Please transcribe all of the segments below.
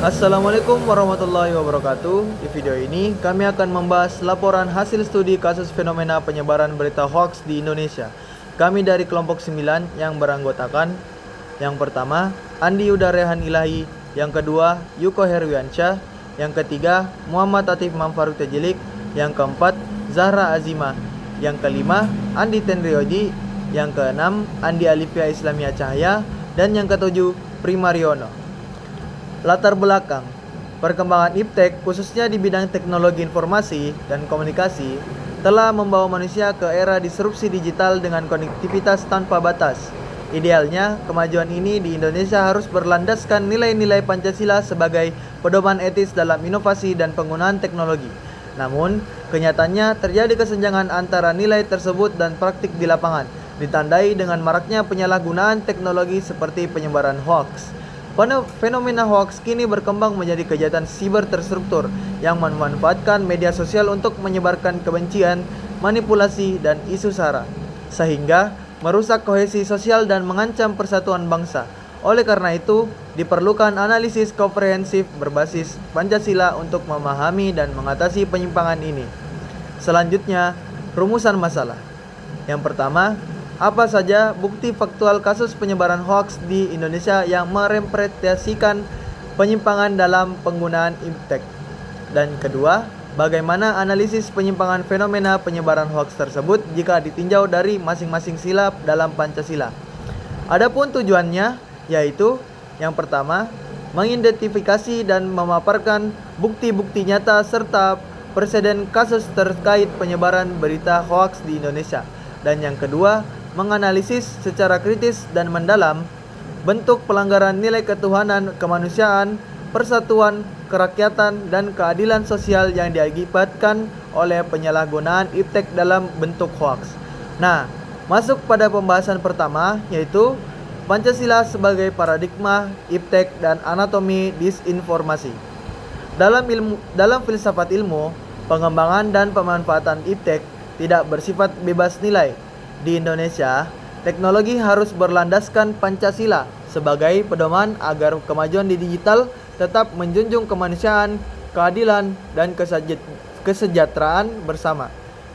Assalamualaikum warahmatullahi wabarakatuh. Di video ini kami akan membahas laporan hasil studi kasus fenomena penyebaran berita hoax di Indonesia. Kami dari kelompok 9 yang beranggotakan: yang pertama, Andi Yuda Rehan Ilahi; yang kedua, Yuko Herwiansyah; yang ketiga, Muhammad Atif Mamfaruk Tejilik; yang keempat, Zahra Azimah; yang kelima, Andi Tenrioji; yang keenam, Andi Alifia Islamia Cahaya; dan yang ketujuh, Primariono. Latar belakang perkembangan iptek khususnya di bidang teknologi informasi dan komunikasi telah membawa manusia ke era disrupsi digital dengan konektivitas tanpa batas. Idealnya, kemajuan ini di Indonesia harus berlandaskan nilai-nilai Pancasila sebagai pedoman etis dalam inovasi dan penggunaan teknologi. Namun, kenyataannya terjadi kesenjangan antara nilai tersebut dan praktik di lapangan, ditandai dengan maraknya penyalahgunaan teknologi seperti penyebaran hoax. Fenomena hoax kini berkembang menjadi kejahatan siber terstruktur yang memanfaatkan media sosial untuk menyebarkan kebencian, manipulasi, dan isu sara, sehingga merusak kohesi sosial dan mengancam persatuan bangsa. Oleh karena itu, diperlukan analisis komprehensif berbasis Pancasila untuk memahami dan mengatasi penyimpangan ini. Selanjutnya, rumusan masalah. Yang pertama, apa saja bukti faktual kasus penyebaran hoax di Indonesia yang merepresentasikan penyimpangan dalam penggunaan iptek? Dan kedua, bagaimana analisis penyimpangan fenomena penyebaran hoax tersebut jika ditinjau dari masing-masing sila dalam Pancasila? Adapun tujuannya yaitu yang pertama, mengidentifikasi dan memaparkan bukti-bukti nyata serta preseden kasus terkait penyebaran berita hoax di Indonesia. Dan yang kedua, menganalisis secara kritis dan mendalam bentuk pelanggaran nilai ketuhanan, kemanusiaan, persatuan, kerakyatan, dan keadilan sosial yang diakibatkan oleh penyalahgunaan iptek dalam bentuk hoax. Nah, masuk pada pembahasan pertama, yaitu Pancasila sebagai paradigma iptek dan anatomi disinformasi. Dalam filsafat ilmu, pengembangan dan pemanfaatan iptek tidak bersifat bebas nilai. Di Indonesia, teknologi harus berlandaskan Pancasila sebagai pedoman agar kemajuan di digital tetap menjunjung kemanusiaan, keadilan, dan kesejahteraan bersama.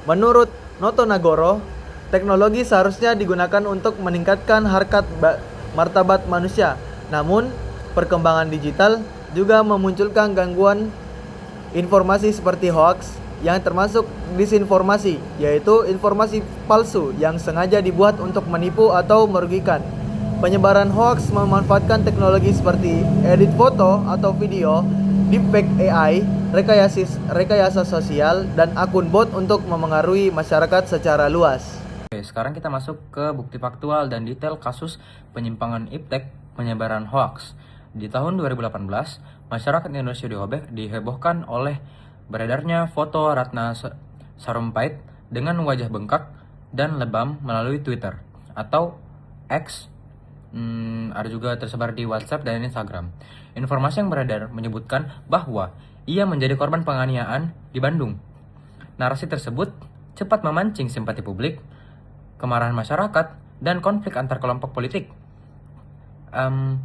Menurut Noto Nagoro, teknologi seharusnya digunakan untuk meningkatkan harkat martabat manusia. Namun, perkembangan digital juga memunculkan gangguan informasi seperti hoax, yang termasuk disinformasi, yaitu informasi palsu yang sengaja dibuat untuk menipu atau merugikan. Penyebaran hoax memanfaatkan teknologi seperti edit foto atau video, deepfake AI, rekayasa sosial, dan akun bot untuk memengaruhi masyarakat secara luas. Oke, sekarang kita masuk ke bukti faktual dan detail kasus penyimpangan iptek penyebaran hoax. Di tahun 2018, masyarakat Indonesia dihebohkan oleh beredarnya foto Ratna Sarumpait dengan wajah bengkak dan lebam melalui Twitter atau X. Ada juga tersebar di WhatsApp dan Instagram. Informasi yang beredar menyebutkan bahwa ia menjadi korban penganiayaan di Bandung. Narasi tersebut cepat memancing simpati publik, kemarahan masyarakat, dan konflik antar kelompok politik.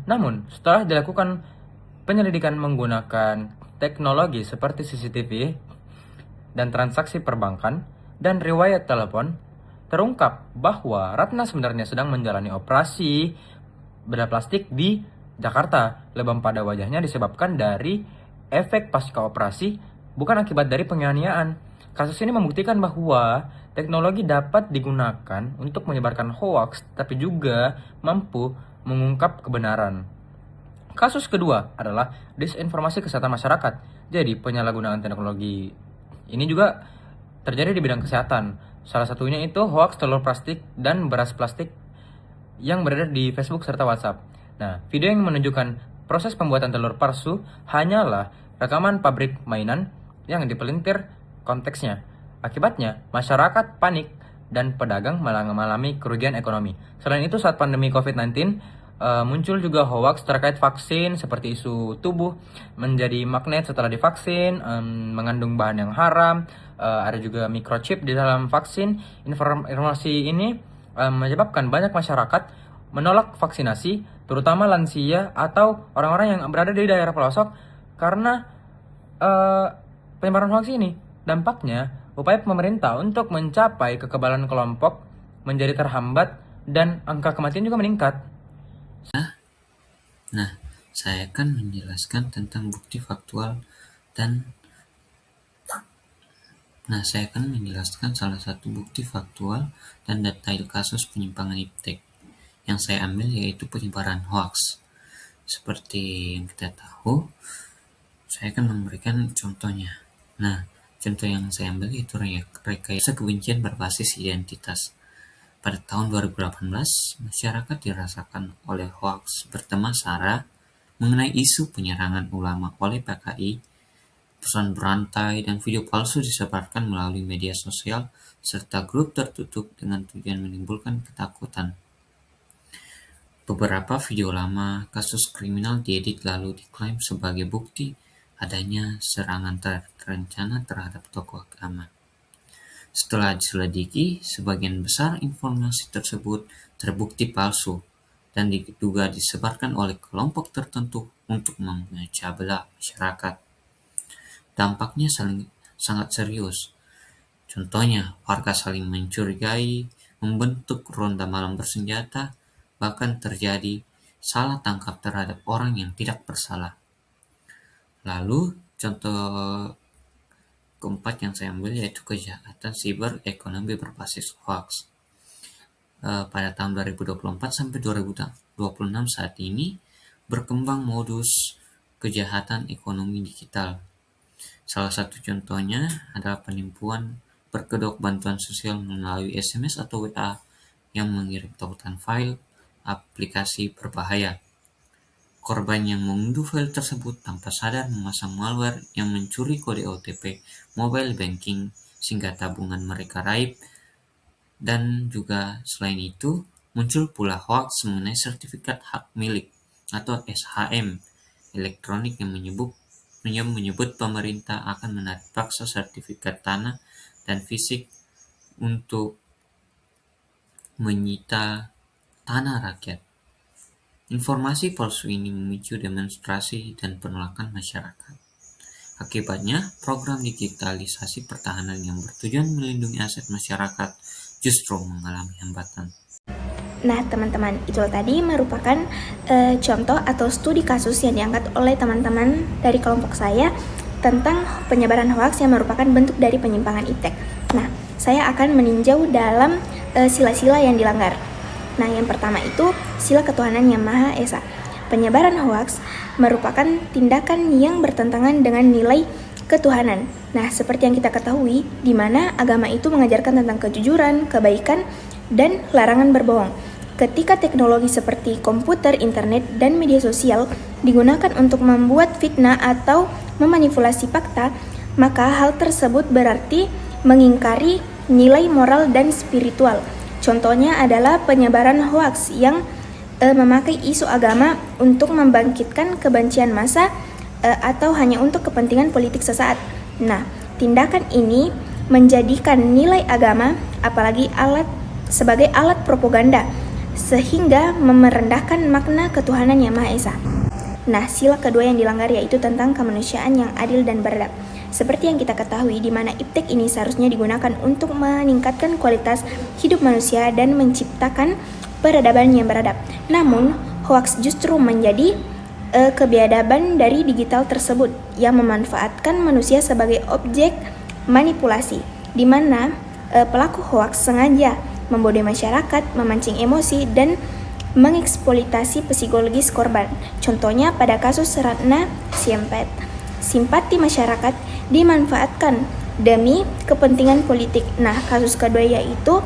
Namun, setelah dilakukan penyelidikan menggunakan teknologi seperti CCTV dan transaksi perbankan dan riwayat telepon, terungkap bahwa Ratna sebenarnya sedang menjalani operasi bedah plastik di Jakarta. Lebam pada wajahnya disebabkan dari efek pasca operasi, bukan akibat dari penganiayaan. Kasus ini membuktikan bahwa teknologi dapat digunakan untuk menyebarkan hoaks, tapi juga mampu mengungkap kebenaran. Kasus kedua adalah disinformasi kesehatan masyarakat. Jadi penyalahgunaan teknologi ini juga terjadi di bidang kesehatan. Salah satunya itu hoaks telur plastik dan beras plastik yang beredar di Facebook serta WhatsApp. Nah, video yang menunjukkan proses pembuatan telur palsu hanyalah rekaman pabrik mainan yang dipelintir konteksnya. Akibatnya, masyarakat panik dan pedagang mengalami kerugian ekonomi. Selain itu, saat pandemi COVID-19, muncul juga hoax terkait vaksin seperti isu tubuh menjadi magnet setelah divaksin, mengandung bahan yang haram, ada juga microchip di dalam vaksin. Informasi ini menyebabkan banyak masyarakat menolak vaksinasi, terutama lansia atau orang-orang yang berada di daerah pelosok Karena penyebaran hoax ini dampaknya upaya pemerintah untuk mencapai kekebalan kelompok menjadi terhambat dan angka kematian juga meningkat. Nah, saya akan menjelaskan tentang bukti faktual dan salah satu bukti faktual dan detail kasus penyimpangan iptek yang saya ambil, yaitu penyebaran hoax. Seperti yang kita tahu, saya akan memberikan contohnya. Nah, contoh yang saya ambil itu rekayasa kebencian berbasis identitas. Pada tahun 2018, masyarakat dirasakan oleh hoax bertema sara mengenai isu penyerangan ulama oleh PKI. Pesan berantai dan video palsu disebarkan melalui media sosial serta grup tertutup dengan tujuan menimbulkan ketakutan. Beberapa video lama kasus kriminal diedit lalu diklaim sebagai bukti adanya serangan terencana terhadap tokoh agama. Setelah diselidiki, sebagian besar informasi tersebut terbukti palsu dan diduga disebarkan oleh kelompok tertentu untuk memecah belah masyarakat. Dampaknya sangat serius. Contohnya, warga saling mencurigai, membentuk ronda malam bersenjata, bahkan terjadi salah tangkap terhadap orang yang tidak bersalah. Lalu, contoh keempat yang saya ambil yaitu kejahatan siber ekonomi berbasis hoax. Pada tahun 2024 sampai 2026 saat ini, berkembang modus kejahatan ekonomi digital. Salah satu contohnya adalah penipuan berkedok bantuan sosial melalui SMS atau WA yang mengirim tautan file aplikasi berbahaya. Korban yang mengunduh file tersebut tanpa sadar memasang malware yang mencuri kode OTP mobile banking sehingga tabungan mereka raib. Dan juga selain itu, muncul pula hoax mengenai sertifikat hak milik atau SHM elektronik yang menyebut pemerintah akan menarik paksa sertifikat tanah dan fisik untuk menyita tanah rakyat. Informasi palsu ini memicu demonstrasi dan penolakan masyarakat. Akibatnya, program digitalisasi pertahanan yang bertujuan melindungi aset masyarakat justru mengalami hambatan. Nah, teman-teman, itu tadi merupakan contoh atau studi kasus yang diangkat oleh teman-teman dari kelompok saya tentang penyebaran hoaks yang merupakan bentuk dari penyimpangan iptek. Nah, saya akan meninjau dalam sila-sila yang dilanggar. Nah, yang pertama itu sila ketuhanan yang Maha Esa. Penyebaran hoaks merupakan tindakan yang bertentangan dengan nilai ketuhanan. Nah, seperti yang kita ketahui, di mana agama itu mengajarkan tentang kejujuran, kebaikan, dan larangan berbohong. Ketika teknologi seperti komputer, internet, dan media sosial digunakan untuk membuat fitnah atau memanipulasi fakta, maka hal tersebut berarti mengingkari nilai moral dan spiritual. Contohnya adalah penyebaran hoaks yang memakai isu agama untuk membangkitkan kebencian massa atau hanya untuk kepentingan politik sesaat. Nah, tindakan ini menjadikan nilai agama apalagi sebagai alat propaganda sehingga merendahkan makna ketuhanan yang Maha Esa. Nah, sila kedua yang dilanggar yaitu tentang kemanusiaan yang adil dan beradab. Seperti yang kita ketahui, di mana iptek ini seharusnya digunakan untuk meningkatkan kualitas hidup manusia dan menciptakan peradaban yang beradab. Namun, hoaks justru menjadi kebiadaban dari digital tersebut yang memanfaatkan manusia sebagai objek manipulasi, di mana pelaku hoaks sengaja membodohi masyarakat, memancing emosi, dan mengeksploitasi psikologis korban. Contohnya pada kasus Ratna Sarumpait, simpati masyarakat dimanfaatkan demi kepentingan politik. Nah, kasus kedua yaitu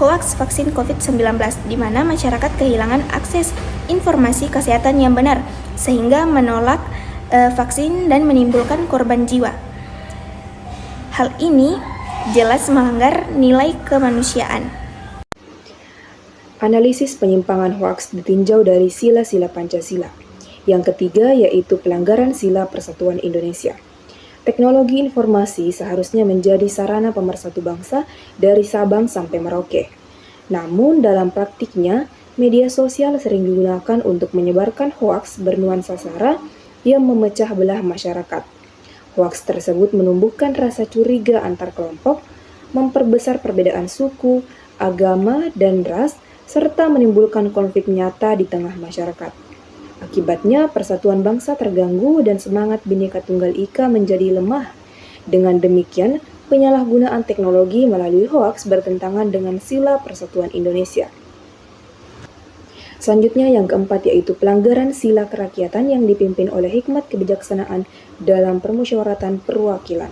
hoaks vaksin COVID-19, di mana masyarakat kehilangan akses informasi kesehatan yang benar sehingga menolak vaksin dan menimbulkan korban jiwa. Hal ini jelas melanggar nilai kemanusiaan. Analisis penyimpangan hoaks ditinjau dari sila-sila Pancasila. Yang ketiga yaitu pelanggaran sila Persatuan Indonesia. Teknologi informasi seharusnya menjadi sarana pemersatu bangsa dari Sabang sampai Merauke. Namun dalam praktiknya, media sosial sering digunakan untuk menyebarkan hoaks bernuansa sara yang memecah belah masyarakat. Hoaks tersebut menumbuhkan rasa curiga antar kelompok, memperbesar perbedaan suku, agama, dan ras, serta menimbulkan konflik nyata di tengah masyarakat. Akibatnya, persatuan bangsa terganggu dan semangat Bhinneka Tunggal Ika menjadi lemah. Dengan demikian, penyalahgunaan teknologi melalui hoaks bertentangan dengan sila persatuan Indonesia. Selanjutnya yang keempat yaitu pelanggaran sila kerakyatan yang dipimpin oleh hikmat kebijaksanaan dalam permusyawaratan perwakilan.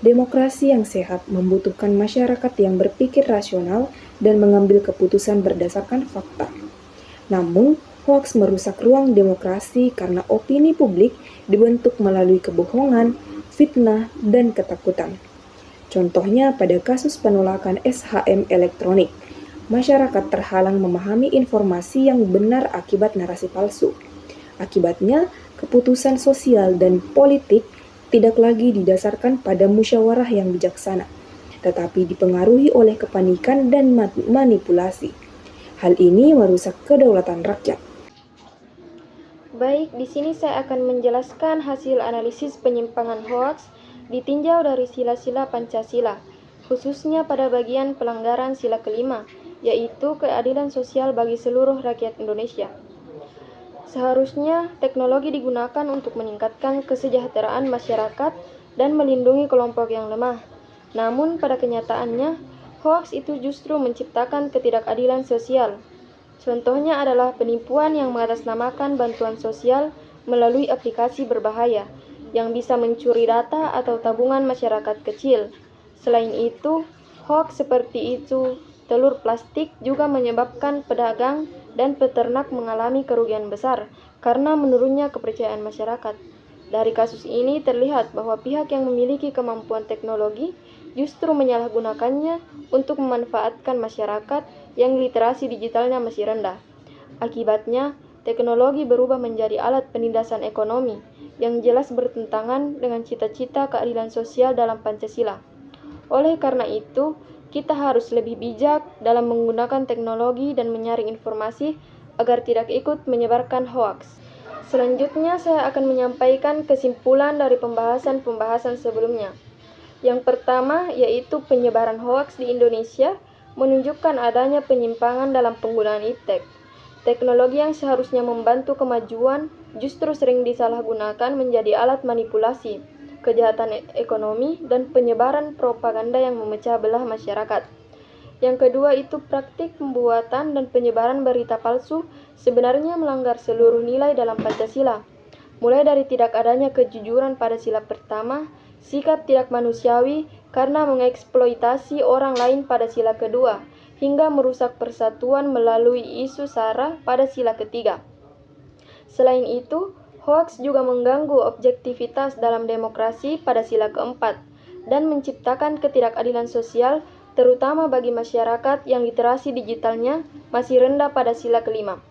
Demokrasi yang sehat membutuhkan masyarakat yang berpikir rasional dan mengambil keputusan berdasarkan fakta. Namun, hoaks merusak ruang demokrasi karena opini publik dibentuk melalui kebohongan, fitnah, dan ketakutan. Contohnya pada kasus penolakan SHM elektronik. Masyarakat terhalang memahami informasi yang benar akibat narasi palsu. Akibatnya, keputusan sosial dan politik tidak lagi didasarkan pada musyawarah yang bijaksana, tetapi dipengaruhi oleh kepanikan dan manipulasi. Hal ini merusak kedaulatan rakyat. Baik, di sini saya akan menjelaskan hasil analisis penyimpangan hoaks ditinjau dari sila-sila Pancasila, khususnya pada bagian pelanggaran sila kelima, yaitu keadilan sosial bagi seluruh rakyat Indonesia. Seharusnya teknologi digunakan untuk meningkatkan kesejahteraan masyarakat dan melindungi kelompok yang lemah. Namun pada kenyataannya, hoaks itu justru menciptakan ketidakadilan sosial. Contohnya adalah penipuan yang mengatasnamakan bantuan sosial melalui aplikasi berbahaya yang bisa mencuri data atau tabungan masyarakat kecil. Selain itu, hoaks seperti itu telur plastik juga menyebabkan pedagang dan peternak mengalami kerugian besar karena menurunnya kepercayaan masyarakat. Dari kasus ini terlihat bahwa pihak yang memiliki kemampuan teknologi justru menyalahgunakannya untuk memanfaatkan masyarakat yang literasi digitalnya masih rendah. Akibatnya, teknologi berubah menjadi alat penindasan ekonomi yang jelas bertentangan dengan cita-cita keadilan sosial dalam Pancasila. Oleh karena itu, kita harus lebih bijak dalam menggunakan teknologi dan menyaring informasi agar tidak ikut menyebarkan hoaks. Selanjutnya, saya akan menyampaikan kesimpulan dari pembahasan sebelumnya. Yang pertama, yaitu penyebaran hoaks di Indonesia menunjukkan adanya penyimpangan dalam penggunaan iptek. Teknologi yang seharusnya membantu kemajuan justru sering disalahgunakan menjadi alat manipulasi, kejahatan ekonomi, dan penyebaran propaganda yang memecah belah masyarakat. Yang kedua itu praktik pembuatan dan penyebaran berita palsu sebenarnya melanggar seluruh nilai dalam Pancasila. Mulai dari tidak adanya kejujuran pada sila pertama, sikap tidak manusiawi karena mengeksploitasi orang lain pada sila kedua, hingga merusak persatuan melalui isu SARA pada sila ketiga. Selain itu, hoaks juga mengganggu objektivitas dalam demokrasi pada sila keempat dan menciptakan ketidakadilan sosial terutama bagi masyarakat yang literasi digitalnya masih rendah pada sila kelima.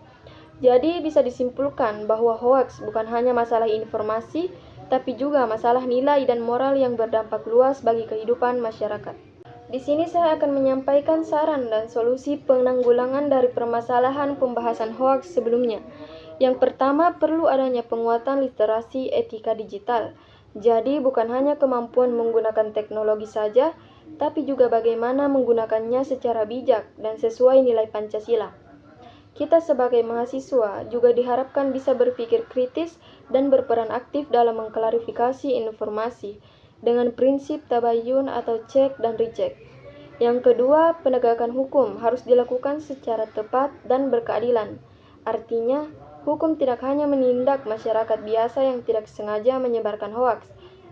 Jadi bisa disimpulkan bahwa hoaks bukan hanya masalah informasi, tapi juga masalah nilai dan moral yang berdampak luas bagi kehidupan masyarakat. Di sini saya akan menyampaikan saran dan solusi penanggulangan dari permasalahan pembahasan hoaks sebelumnya. Yang pertama, perlu adanya penguatan literasi etika digital. Jadi bukan hanya kemampuan menggunakan teknologi saja, tapi juga bagaimana menggunakannya secara bijak dan sesuai nilai Pancasila. Kita sebagai mahasiswa juga diharapkan bisa berpikir kritis dan berperan aktif dalam mengklarifikasi informasi dengan prinsip tabayun atau cek dan recheck. Yang kedua, penegakan hukum harus dilakukan secara tepat dan berkeadilan. Artinya, hukum tidak hanya menindak masyarakat biasa yang tidak sengaja menyebarkan hoaks,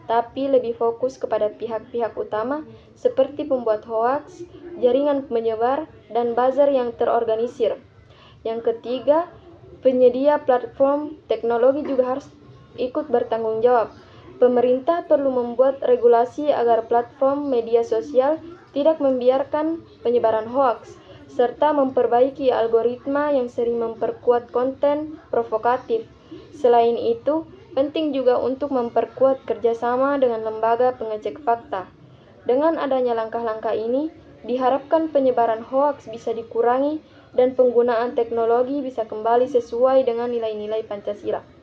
tapi lebih fokus kepada pihak-pihak utama seperti pembuat hoaks, jaringan penyebar, dan buzzer yang terorganisir. Yang ketiga, penyedia platform teknologi juga harus ikut bertanggung jawab. Pemerintah perlu membuat regulasi agar platform media sosial tidak membiarkan penyebaran hoaks, serta memperbaiki algoritma yang sering memperkuat konten provokatif. Selain itu, penting juga untuk memperkuat kerjasama dengan lembaga pengecek fakta. Dengan adanya langkah-langkah ini, diharapkan penyebaran hoaks bisa dikurangi dan penggunaan teknologi bisa kembali sesuai dengan nilai-nilai Pancasila.